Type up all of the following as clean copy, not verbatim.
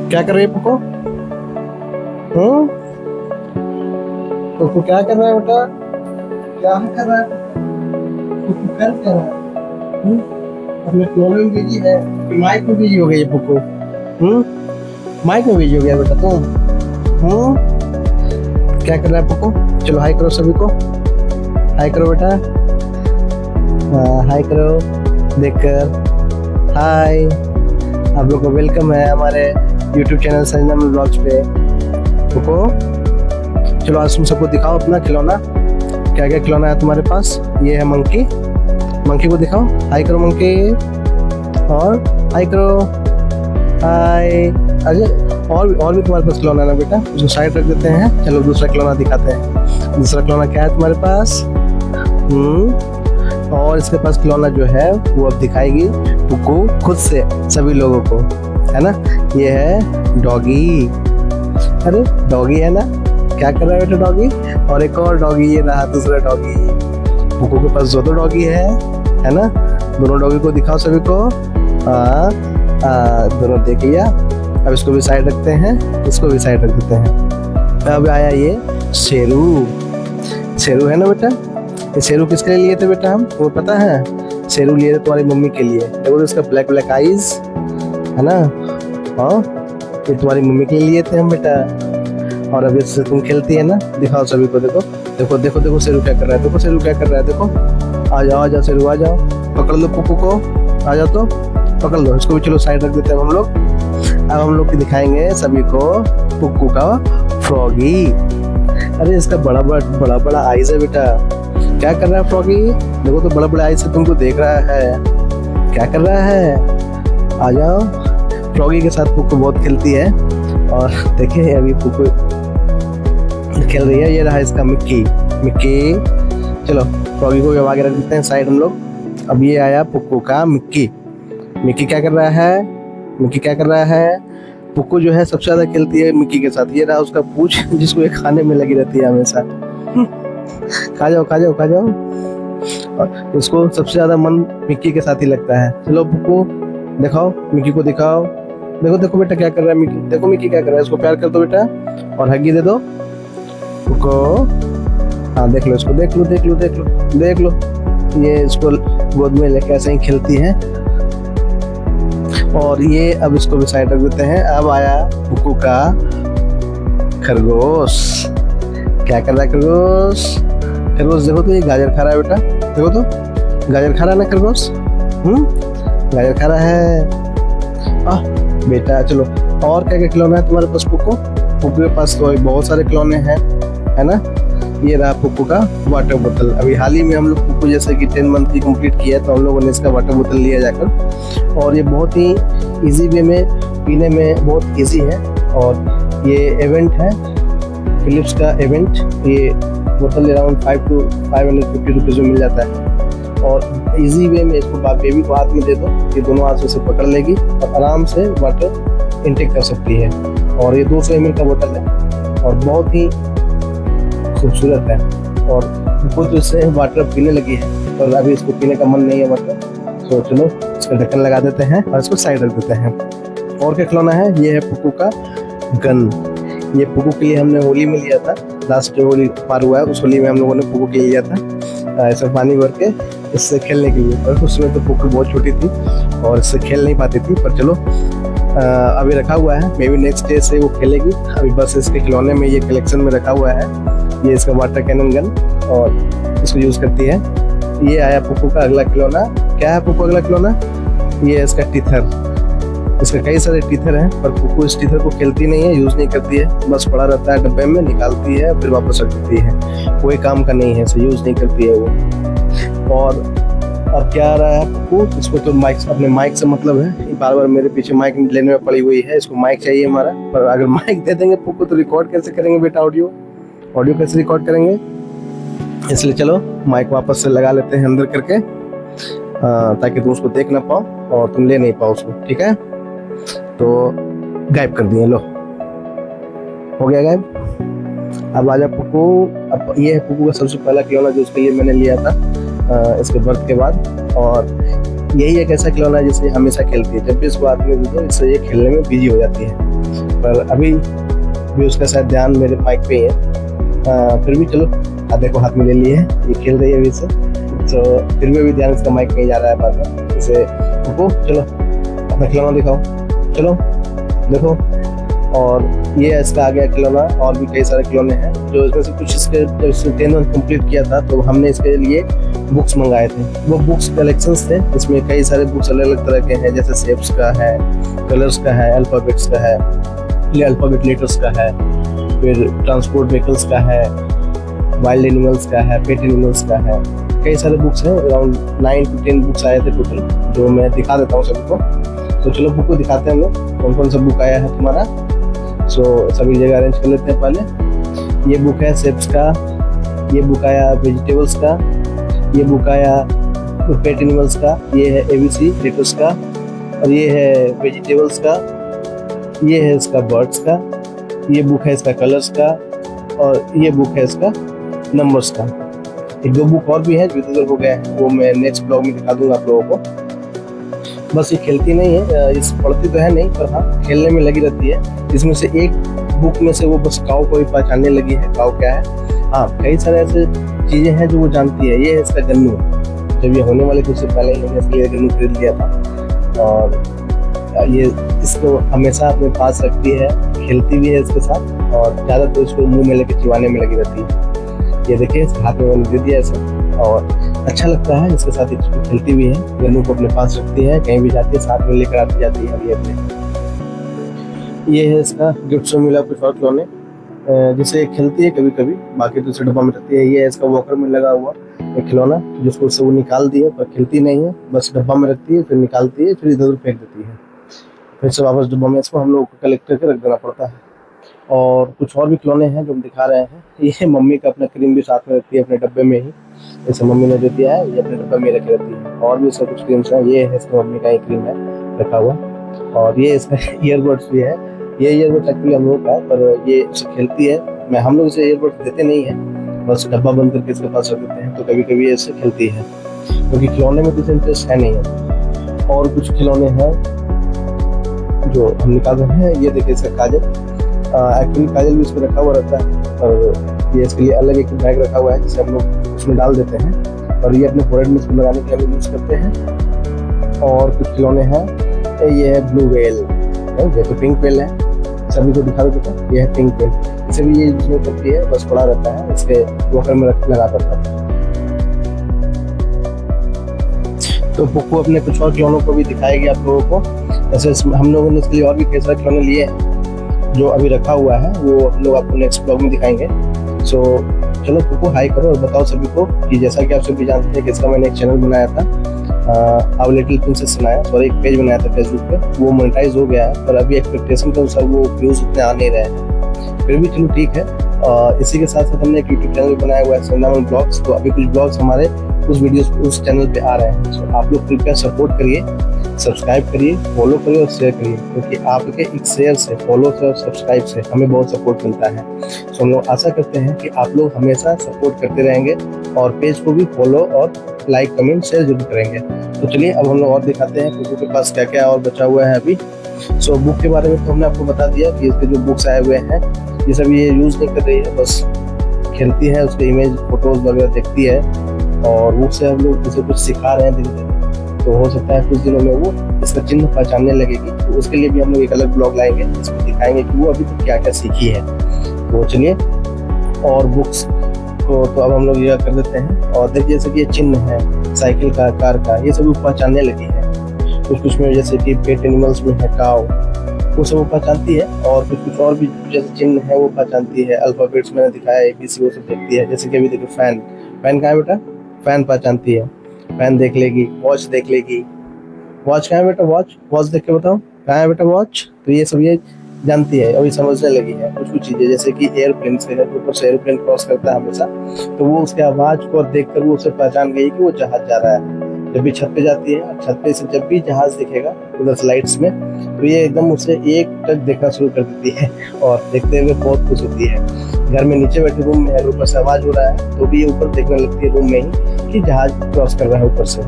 क्या कर रही है पुको? पुको क्या कर रहा है बेटा? क्या कर रहा है? पुको कर क्या रहा है? अपने क्लोन में बिजी है कि माइक में बिजी हो गई है पुको? माइक में बिजी हो गया बेटा तुम? क्या कर रहा है पुको? चलो हाई करो सभी को, हाई करो बेटा, हाई करो देखकर, हाय। आप लोग को वेलकम है हमारे YouTube चैनल संजना ब्लॉग्स पे। पुको चलो आज तुम सबको दिखाओ अपना खिलौना, क्या क्या खिलौना है तुम्हारे पास। ये है मंकी, मंकी को दिखाओ, हाई करो मंकी, और हाई करो, हाय। अरे और भी तुम्हारे पास खिलौना है ना बेटा, उसको साइड रख देते हैं। चलो दूसरा खिलौना दिखाते हैं। दूसरा खिलौना क्या है तुम्हारे पास? और इसके पास खिलौना जो है वो अब दिखाएगी पुक्कू खुद से सभी लोगों को, है ना। ये है डॉगी। अरे डॉगी है ना, क्या कर रहा है बेटा डॉगी? और एक और डॉगी, ये रहा दूसरा डॉगी। पुक्कू के पास दो डॉगी है ना। दोनों डॉगी को दिखाओ सभी को। दोनों देख लिया। अब इसको भी साइड रखते हैं, इसको भी साइड रख देते हैं। अब आया ये शेरू। शेरू है ना बेटा। ये शेरू किसके लिए लिए थे बेटा हम, वो पता है? शेरू लिए थे तुम्हारी मम्मी के लिए। देखो इसका ब्लैक ब्लैक आईज है ना। हाँ ये तुम्हारी मम्मी के लिए थे हम बेटा। और अब इससे तुम खेलती है ना, दिखाओ सभी को। देखो देखो देखो देखो शेरू क्या कर रहा है, देखो शेरू क्या कर रहा है। देखो आ जाओ शेरू, आ जाओ, पकड़ लो पुक्कू को, आ जाओ तो पकड़ लो इसको भी। चलो साइड रख देते हैं हम लोग। अब हम लोग दिखाएंगे सभी को पुक्कू का फ्रॉगी। अरे इसका बड़ा बड़ा आईज है बेटा। क्या कर रहा है फ्रॉगी? देखो तो बड़ा बड़ा आईज से तुमको देख रहा है, क्या कर रहा है। आ जाओ। फ्रॉगी के साथ पुक्कू बहुत खेलती है। और देखिए अभी पुक्कू खेल रही है। ये रहा इसका मिक्की। चलो फ्रॉगी को भी आगे रख देते हैं साइड हम लोग। अब ये आया पुक्कू का मिक्की। मिक्की क्या कर रहा है? पुक्कू जो है सबसे ज्यादा खेलती है मिक्की के साथ। ये रहा उसका पूंछ, जिसको ये खाने में लगी रहती है हमेशा। खा जाओ। और उसको सबसे ज्यादा मन मिक्की के साथ ही लगता है। चलो पुक्कू दिखाओ, मिक्की को दिखाओ। देखो बेटा क्या कर रहा है मिक्की। देखो मिक्की क्या कर रहा है, इसको प्यार कर दो बेटा और हग्गी दे दो पुक्कू। हाँ देख लो इसको, देख लो। ये इसको गोद में लेके ऐसे ही खेलती है। और ये अब इसको भी साइड रख देते हैं। अब आया पुक्कू का खरगोश। क्या कर रहा है खरगोश? देखो तो ये गाजर खा रहा है बेटा। देखो तो गाजर खा रहा है ना खरगोश। गाजर खा रहा है बेटा। चलो और क्या क्या खिलौना है तुम्हारे पास पुक्कू के पास? तो बहुत सारे खिलौने हैं, है ना। ये रहा पुक्कू का वाटर बोतल। अभी हाल ही में हम लोग पुक्कू जैसे कि 10 मंथ ही कंप्लीट किया है, तो हम लोगों ने इसका वाटर बोतल लिया जाकर। और ये बहुत ही इजी वे में, पीने में बहुत इजी है। और ये इवेंट है फिलिप्स का इवेंट। ये बोतल अराउंड 5 to 550 रुपीज़ में मिल जाता है। और इजी वे में इसको बेबी को हाथ में दे दो, ये दोनों हाथ से पकड़ लेगी और आराम से वाटर इनटेक कर सकती है। और ये 200 ml का बोतल है और बहुत ही खूबसूरत है। और खुद इससे वाटर पीने लगी है, और अभी इसको पीने का मन नहीं है वाटर। तो चलो इसका ढक्कन लगा देते हैं और इसको साइड रख देते हैं। और क्या खिलौना है? ये है पुक्कू का गन। ये पुक्कू के लिए हमने होली में लिया था। लास्ट जो होली पार हुआ है उस होली में हम लोगों ने पुक्कू के लिए लिया था, ऐसा पानी भर के इससे खेलने के लिए। पर उसमें तो पुक्कू बहुत छोटी थी और इससे खेल नहीं पाती थी। पर चलो अभी रखा हुआ है, मे बी नेक्स्ट डे से वो खेलेगी। अभी बस इसके खिलौने में ये कलेक्शन में रखा हुआ है। ये इसका वाटर कैनन गन और इसको यूज करती है। ये आया पुक्कू का अगला खिलौना। क्या है पुक्कू अगला खिलौना? ये इसका टीथर। इसका कई सारे टीथर हैं, पर पुक्कू इस टीथर को खेलती नहीं है, यूज नहीं करती है। बस पड़ा रहता है डब्बे में, निकालती है फिर वापस रख देती है। कोई काम का नहीं है, इसे यूज नहीं करती है वो। और क्या आ रहा है पुक्कू? इसको तो माइक, अपने माइक से मतलब है। बार बार मेरे पीछे माइक लेने में पड़ी हुई है। इसको माइक चाहिए हमारा। पर अगर माइक दे देंगे पुक्कू तो रिकॉर्ड कैसे करेंगे बेटा? ऑडियो कैसे रिकॉर्ड करेंगे? इसलिए चलो माइक वापस से लगा लेते हैं अंदर करके, ताकि तुम उसको देख ना पाओ और तुम ले नहीं पाओ उसको। ठीक है, तो गायब कर दिए। लो हो गया गायब। अब आजा पुक्कू। अब ये है पुक्कू का सबसे पहला खिलौना जो उसके लिए मैंने लिया था इसके बर्थ के बाद। और यही एक ऐसा खिलौना है जिसे हमेशा खेलती है, जब भी इसको हाथ में दे दो इससे ये खेलने में बिजी हो जाती है। पर अभी भी उसका शायद ध्यान मेरे माइक पे ही है। फिर भी चलो, आधे को हाथ में ले लिए है, ये खेल रही है अभी से, तो फिर भी अभी ध्यान इसका माइक नहीं जा रहा है बार बार। जैसे रुको, चलो अपना खिलौना दिखाओ, चलो देखो। और ये है इसका आ गया खिलौना। और भी कई सारे खिलौने हैं जो इसमें से कुछ इसके, जब इसने 10 मंथ कंप्लीट किया था तो हमने इसके लिए बुक्स मंगाए थे। वो बुक्स कलेक्शंस थे, इसमें कई सारे बुक्स अलग अलग तरह के हैं, जैसे शेप्स का है, कलर्स का है, अल्फाबेट्स का है, ये अल्फाबेट लेटर्स का है, फिर ट्रांसपोर्ट व्हीकल्स का है, वाइल्ड एनिमल्स का है, पेट एनिमल्स का है। कई सारे बुक्स हैं, अराउंड 9 to 10 बुक्स आए थे टोटल, जो मैं दिखा देता हूँ सभी को। तो चलो बुक को दिखाते हैं हम लोग, कौन कौन सा बुक आया है तुम्हारा। सभी जगह अरेंज कर लेते हैं पहले। ये बुक है शेप्स का, ये बुक आया वेजिटेबल्स का, ये बुक आया पेट एनिमल्स का, ये है ABC लेटर्स का, और ये है वेजिटेबल्स का, ये है इसका बर्ड्स का, ये बुक है इसका कलर्स का, और ये बुक है इसका नंबर्स का। एक दो बुक और भी है जो इधर हो गए हैं, वो मैं नेक्स्ट ब्लॉग में दिखा दूंगा आप लोगों को। बस ये खेलती नहीं है, इस पढ़ती तो है नहीं, पर हाँ खेलने में लगी रहती है। इसमें से एक बुक में से वो बस काऊ को ही पहचानने लगी है, काऊ क्या है। हाँ, कई सारे ऐसे चीजें हैं जो वो जानती है। ये है इसका गन्नू, जब ये होने वाले कुछ पहले ही मैंने इसके लिए गन्नू खरीद लिया था, और ये इसको हमेशा अपने पास रखती है, खेलती भी है इसके साथ, और ज़्यादा तो इसको मुंह में लेके चिबाने में लगी रहती है। ये देखिए इसके हाथ में मैंने दे दिया ऐसे, और अच्छा लगता है इसके साथ, इसको खेलती भी है, गन्नू को अपने पास रखती है, कहीं भी जाती है साथ में लेकर आती जाती है। ये अपने ये है इसका गिफ्ट से मिला कुछ और खिलौने, जिसे खेलती है कभी कभी, बाकी दूसरे डब्बा में रखती है। ये है इसका वॉकर में लगा हुआ एक खिलौना, जिसको उससे वो निकाल दी है, पर खेलती नहीं है, बस डब्बा में रखती है, फिर निकालती है, फिर इधर उधर फेंक देती है, फिर से वापस डब्बा में इसको हम लोग को कलेक्ट करके रख देना पड़ता है। और कुछ और भी खिलौने हैं जो हम दिखा रहे हैं। ये मम्मी का अपना क्रीम भी साथ में रखती है अपने डब्बे में ही, जैसे मम्मी ने जो दिया है ये अपने डब्बे में रखे रहती है। और भी इसका कुछ क्रीम्स हैं, ये है इसका मम्मी का ही क्रीम है रखा हुआ। और ये इसका ईयरबड्स भी है, ये ईयरबड्स एक्चुअली हम लोग का है, पर ये इससे खेलती है। हम लोग इसे ईयरबड्स देते नहीं है, बस डब्बा बंद करके इसके पास रख देते हैं, तो कभी कभी ये इससे खेलती है, क्योंकि खिलौने में कुछ इंटरेस्ट है नहीं है। और कुछ खिलौने हैं जो हम निकाल रहे हैं। ये देखिए इसका काजल, एक्चुअली काजल भी इसमें रखा हुआ रहता है, और ये इसके लिए अलग एक बैग रखा हुआ है जिसे हम लोग उसमें डाल देते हैं, और ये अपने फोरहेड में इसको लगाने के लिए यूज़ करते हैं। और कुछ खिलौने हैं, ये है ब्लू व्हेल, ये तो पिंक व्हेल है, सभी को दिखा दो बेटा, ये है पिंक व्हेल। इसे भी ये यूज नहीं करती है, बस पड़ा रहता है, इसके वॉकर में लगा करता है। तो पुप्पू अपने कुछ और खिलौनों को भी दिखाएगी आप लोगों को। ऐसे हम लोगों ने इसके लिए और भी कई सारे खिलौने लिए हैं जो अभी रखा हुआ है, वो हम लोग आपको नेक्स्ट ब्लॉग में दिखाएंगे। सो चलो पुप्पू हाई करो और बताओ सभी को कि जैसा कि आप सभी जानते हैं कि इसका मैंने एक चैनल बनाया था, आवर लिटिल प्रिंसेस बनाया, सॉरी एक पेज बनाया था फेसबुक पे, वो मोनेटाइज हो गया है, पर अभी एक्सपेक्टेशन के अनुसार वो व्यूज उतने आ नहीं रहे हैं। फिर भी चलो ठीक है। इसी के साथ साथ हमने एक यूट्यूब चैनल बनाया हुआ है संदामन ब्लॉग्स, तो अभी कुछ ब्लॉग्स हमारे उस वीडियोस उस चैनल पे आ रहे हैं। सो आप लोग कृपया सपोर्ट करिए, सब्सक्राइब करिए, फॉलो करिए और शेयर करिए, क्योंकि आपके एक शेयर से, फॉलो से और सब्सक्राइब से हमें बहुत सपोर्ट मिलता है। सो हम लोग आशा करते हैं कि आप लोग हमेशा सपोर्ट करते रहेंगे और पेज को भी फॉलो और लाइक कमेंट शेयर जरूर करेंगे। तो चलिए अब हम लोग और दिखाते हैं कुकू के पास क्या क्या और बचा हुआ है अभी। सो बुक के बारे में तो हमने आपको बता दिया कि इसके जो बुक्स आए हुए हैं ये सभी ये यूज़ नहीं कर रही है, बस खेलती है, उसके इमेज फोटोज वगैरह देखती है, और वो से हम लोग उसे कुछ सिखा रहे हैं धीरे धीरे। तो हो सकता है कुछ दिनों में वो इसका चिन्ह पहचानने लगेगी, तो उसके लिए भी हम लोग एक अलग ब्लॉग लाएंगे जिसमें दिखाएंगे कि वो अभी तक क्या क्या सीखी है। तो चलिए, और बुक्स को तो अब हम लोग ये कर देते हैं। और देखिए जैसे कि ये चिन्ह है साइकिल का, कार का, ये सब पहचानने लगी है। कुछ में जैसे कि पेट एनिमल्स में है काऊ, वो सब वो पहचानती है, और कुछ और भी जैसे चिन्ह है वो पहचानती है। अल्फाबेट्स मैंने दिखाया ABC, वो सब देखती है। जैसे कि अभी देखो फैन, फैन कहाँ है बेटा, फैन पहचानती है, फैन देख लेगी। वॉच देख लेगी, वॉच कहाँ है बेटा, वॉच, वॉच देख के बताओ कहाँ है बेटा वॉच। तो ये सब ये जानती है और ये समझने लगी है। कुछ कुछ चीजें जैसे कि एयरप्लेन से है, ऊपर से एयरप्लेन क्रॉस करता है हमेशा, तो वो उसके आवाज को देखकर वो उसे पहचान गई कि वो जहाज जा रहा है। जब भी छत पे जाती है, छत पे से जब भी जहाज दिखेगा उधर स्लाइड्स में, तो ये एकदम उसे एक टक देखना शुरू कर देती है और देखते हुए बहुत खुश होती है। घर में नीचे बैठे रूम में है, ऊपर से आवाज हो रहा है तो भी ये ऊपर देखने लगती है रूम में ही कि जहाज क्रॉस कर रहा है ऊपर से।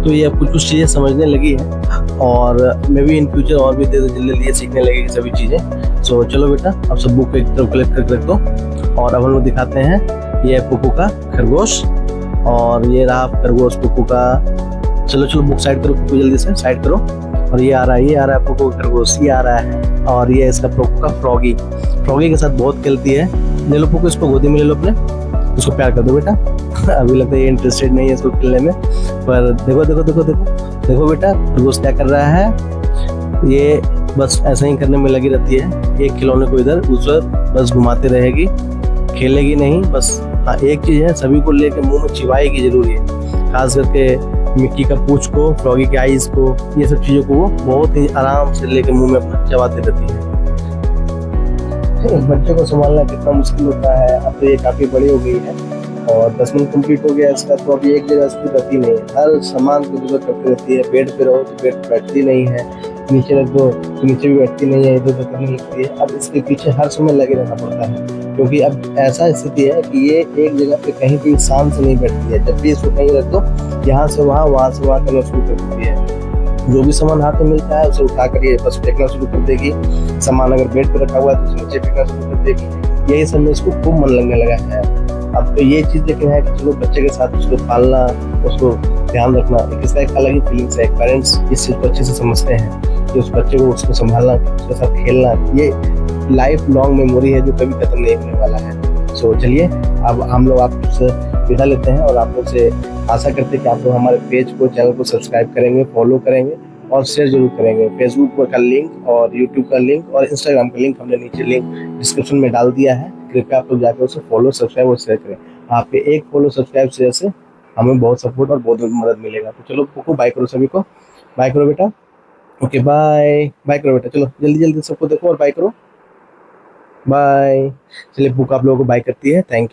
तो ये अब कुछ कुछ चीज़ें समझने लगी है और मे भी इन फ्यूचर और भी जल्दी जल्दी ये सीखने लगेगी सभी चीज़ें। सो चलो बेटा, अब सब बुक एक तरफ कलेक्ट करके रख दो और अब हम लोग दिखाते हैं। ये है पुप्पू का खरगोश और ये रहा खरगोश पुप्पू का। चलो चलो बुक साइड करो पुप्पू, जल्दी से साइड करो। और ये आ रहा है पुप्पू का खरगोश, ये आ रहा है। और ये इसका पुप्पू का फ्रॉगी, फ्रॉगी के साथ बहुत खेलती है। ले लो पुप्पू, इसको गोदी में ले लो अपने, उसको प्यार कर दो बेटा। अभी लगता है ये इंटरेस्टेड नहीं है इसको खेलने में, पर देखो देखो देखो देखो देखो बेटा खरगोश क्या कर रहा है। ये बस ऐसा ही करने में लगी रहती है, एक खिलौने को इधर उधर बस घुमाते रहेगी, खेलेगी नहीं। बस हाँ एक चीज़ है, सभी को लेके मुंह में चिबाएगी जरूरी है, खास करके मिक्की का पूंछ को, फ्रॉगी के आईज को, ये सब चीज़ों को वो बहुत ही आराम से लेके मुंह में अपना चबाते रहती है। एक बच्चे को संभालना कितना मुश्किल होता है। अब तो ये काफ़ी बड़ी हो गई है और 10 मिनट कंप्लीट हो गया इसका, तो अभी एक जगह स्थिर रहती नहीं है, हर सामान को जरूरत करती रहती है। बेड पे रहो तो बेड पे बैठती नहीं है, नीचे रख दो तो नीचे भी बैठती नहीं है, इधर उधर करने लगती है। अब इसके पीछे हर समय लगे रहना पड़ता है, क्योंकि अब ऐसा स्थिति है कि ये एक जगह पे कहीं भी शांत से नहीं बैठती है। जब भी इसको कहीं रख दो, यहाँ से वहाँ, वहाँ से वहाँ करना शुरू कर देती है। जो भी सामान हाथ में मिलता है उसे उठा कर ये बस फेंकना शुरू कर देगी। सामान अगर बेड पे रखा हुआ है तो उसे नीचे फेंकना शुरू कर देगी। यही सब में इसको खूब मन लगने लगा है। अब तो ये चीज़ लेकिन है कि चलो बच्चे के साथ उसको पालना, उसको ध्यान रखना, एक इसका एक अलग ही फीलिंग्स है। पेरेंट्स इस चीज़ को अच्छे से समझते हैं कि उस बच्चे को उसको संभालना, उसके साथ खेलना, ये लाइफ लॉन्ग मेमोरी है जो कभी खत्म नहीं होने वाला है। सो चलिए अब हम लोग आपसे विदा लेते हैं और आप लोग से आशा करते हैं कि आप लोग हमारे पेज को, चैनल को सब्सक्राइब करेंगे, फॉलो करेंगे और शेयर जरूर करेंगे। फेसबुक का लिंक और यूट्यूब का लिंक और इंस्टाग्राम का लिंक हमने नीचे लिंक डिस्क्रिप्शन में डाल दिया है। कृपया आप लोग जाकर उसे फॉलो, सब्सक्राइब और शेयर करें। आपके एक फॉलो, सब्सक्राइब, शेयर से हमें बहुत सपोर्ट और बहुत मदद मिलेगा। तो चलो पुप्पू बाय करो सभी को, बाय करो बेटा। ओके बाय, बाय करो बेटा, चलो जल्दी जल्दी सबको देखो और बाय करो, बाय। चलिए पुप्पू आप लोगों को बाय करती है, थैंक यू।